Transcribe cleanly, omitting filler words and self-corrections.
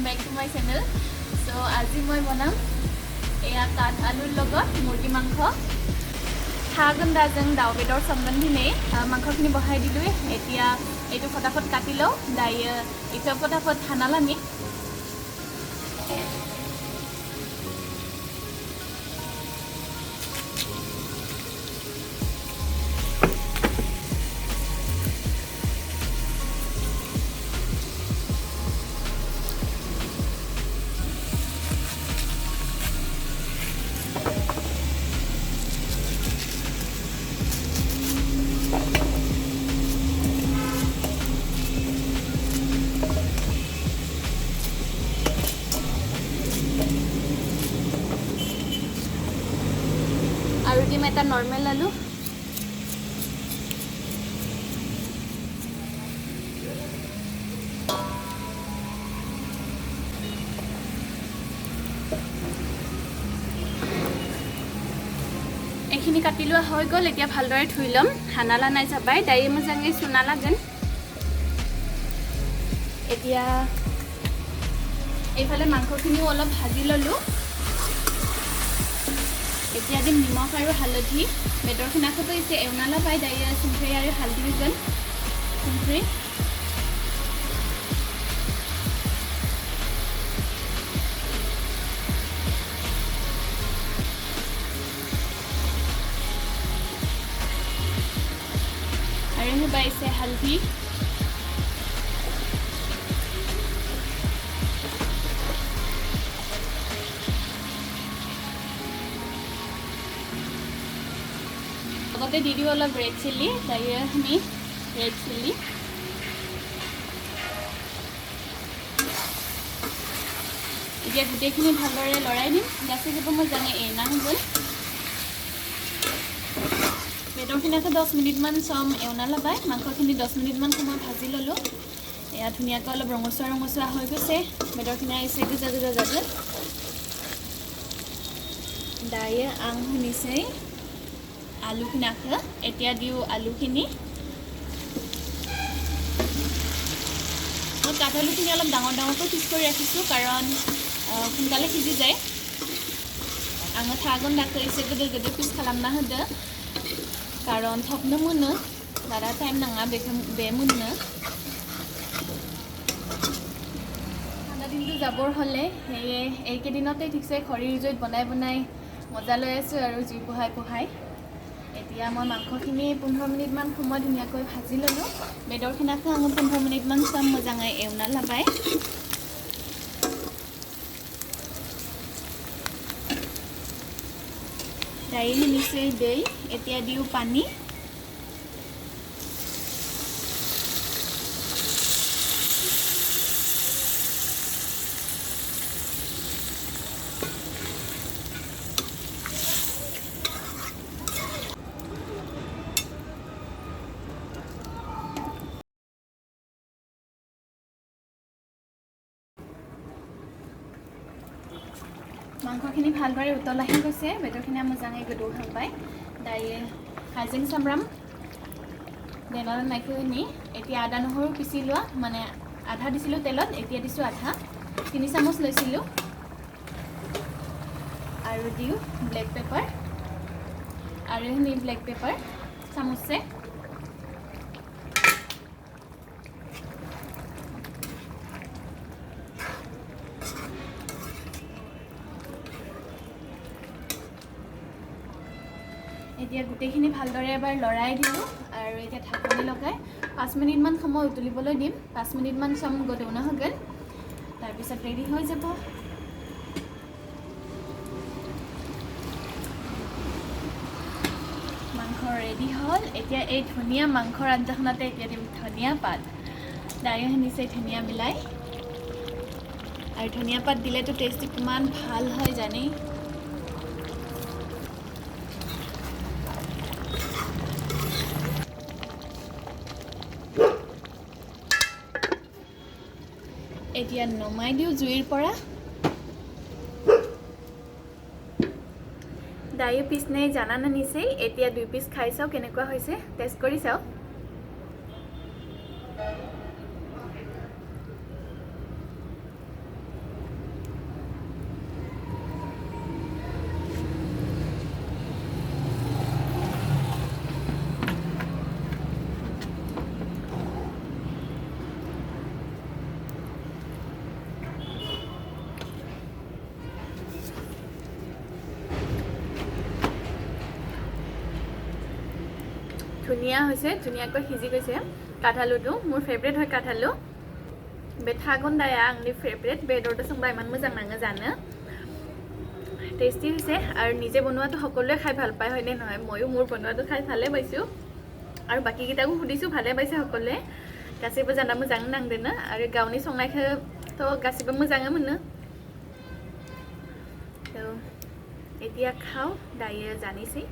back to my channel. So আজি মই বনাম এয়া কাঠ আলুৰ লগত মুৰ্গী মাংস থাগন্দাজং দাও বেদৰ সম্বন্ধী মাংসখিনি বহাই দিলো এতিয়া এইটো ফটাফট কাটি লও দাই এটা ফটাফট খানালামি আৰু দিম এটা নৰমাল আলু এইখিনি কাটি লোৱা হৈ গ'ল এতিয়া ভালদৰে ধুই লম হানালা নাই যাবাই দাই মজাঙে সুনালা যেন এতিয়া এইফালে মাংসখিনিও অলপ ভাজি ললো এতিয়া দিম নিমখ আৰু হালধি বেদৰ খিনাখটো ইছে এউনালা পাই দাই সংখ্ৰী আৰু হালধি যেন সংখ্ৰী আৰু বাইছে হালধি আগতে দি দিও অলপ ৰেড চিলি দাই আমি ৰেড চিলি এতিয়া গোটেইখিনি ভালদৰে লৰাই দিম গাছে যাব মই জানে এনা হ'ল বেদৰখিনাকে 10 মিনিটমান চম এওনা লগাই মাংসখিনি 10 মিনিটমান সময় ভাজি ললো এয়া ধুনীয়াকৈ অলপ ৰঙচুৱা হৈ গৈছে বেদৰখিনা ইছে গজা দাই আং শুনিছে আলুখিনি আখা এতিয়া দিও আলুখিনি মই কাঠআলুখিনি অলপ ডাঙৰকৈ পিচ কৰি ৰাখিছো কাৰণ সোনকালে সিজি যায় আঙ থাগন ডাকইছে গদে পিচ খালাম না হদে কাৰণ থপনো মুনো বাৰা টাইম নাঙা বে মুনো ঠাণ্ডা দিনটো যাবৰ হলে এই কেদিনতে ঠিকছে খৰিৰ জুইত বনাই মজা লৈ আছো আৰু জুই পোহাই এতিয়া মই মাংসখিনি 15 মিনিটমান সময় ধুনীয়াকৈ ভাজি ললো বেদৰখিনাকে আঙ 15 মিনিটমান চাম মজাঙাই এউনা লাগাই দাইলি মিশাই দেই এতিয়া দিও পানী মাংসখিনি ভালদৰে উতলাহি গৈছে বেদৰখিনি মজাঙে গদু হাং পাই দাই হাইজেং সামৰাম দেনৰ নাইখিনি এতিয়া আদা নহৰু পিছি লোৱা মানে আধা দিছিলো তেলত এতিয়া দিছো আধা 3 চামুচ লৈছিলো আৰু দিও ব্লেক পেপাৰ আৰু নি ব্লেক পেপাৰ চামুচে এতিয়া গুটেখিনি ভালদৰে এবাৰ লৰাই দিও আৰু এতিয়া ঢাকনি লগাই 5 মিনিটমান সময় উতলিবলৈ দিম 5 মিনিটমান সম গদৌনা হগল তাৰ পিছত ৰেডি হৈ যাব মাংস ৰেডি হল এতিয়া এই ধনিয়া মাংসৰ আঞ্জাখনতে এতিয়া দিম ধনিয়া পাত দাই হনিছে ধনিয়া মিলাই আৰু ধনিয়া পাত দিলেতো টেষ্ট কিমান ভাল হয় জানি এতিয়া নমাই দিও জুইৰ পৰা দাই পিস নাই জানা না নিছে এতিয়া 2 পিস খাই চাও কেনেকুৱা হৈছে টেষ্ট কৰি চাও ধুনীয়া হৈছে ধুনীয়াকৈ সিজি গৈছে কাঠালুটো মোৰ ফেভাৰিট হয় কাঠালু बे थागुन्दाया आंनि फेभरेट बेदरजों संबा इमान मोजां नाङो जानो टेस्टी হৈছে আৰু নিজে বনোৱাটো সকলোৱে খাই ভাল পায় হয়নে নহয় ময়ো মোৰ বনোৱাটো খাই ভালে পাইছো আৰু বাকি কিটাকো সুধিছো ভালে পাইছে সকলোৱে गासैबो जाना मोजां नांदोंनो आरो गावनि संनायखौथ' गासैबो मोजाङै मोनो थ' এতিয়া खाव दायो जानोसै